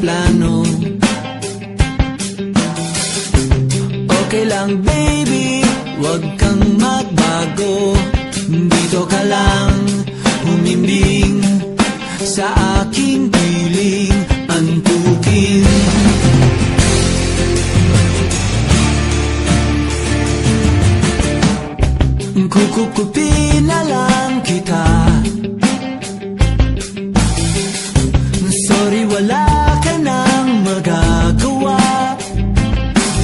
plano. Okay lang baby, wag kang magbago. Dito ka lang humimbing sa aking piling antukin. Kukupin na lang kita. Sorry, wala ka nang magagawa.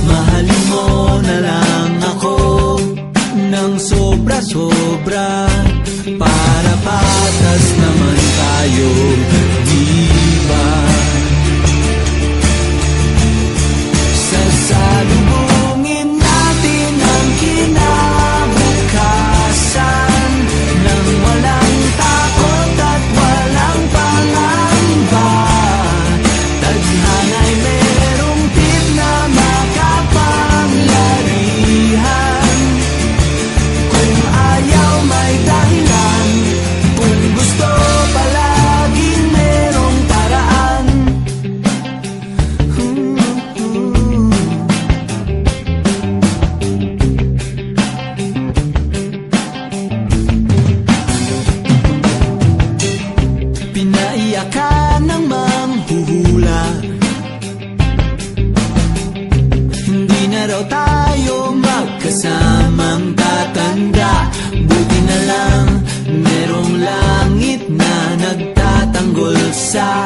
Mahalin mo na lang ako ng sobra-sobra, para patas naman tayo, di ba? Sasalubungin natin ang kinabukasan nang walang takot at walang pangamba. Tadhana'y merong tip na makapangyarihan. Kung ayaw may dahilan, kung gusto palaging merong paraan. Pinaiyak ka ng manghuhula, hindi na raw tayo magkasamang tatanda. Buti na lang merong langit na nagtatanggol sa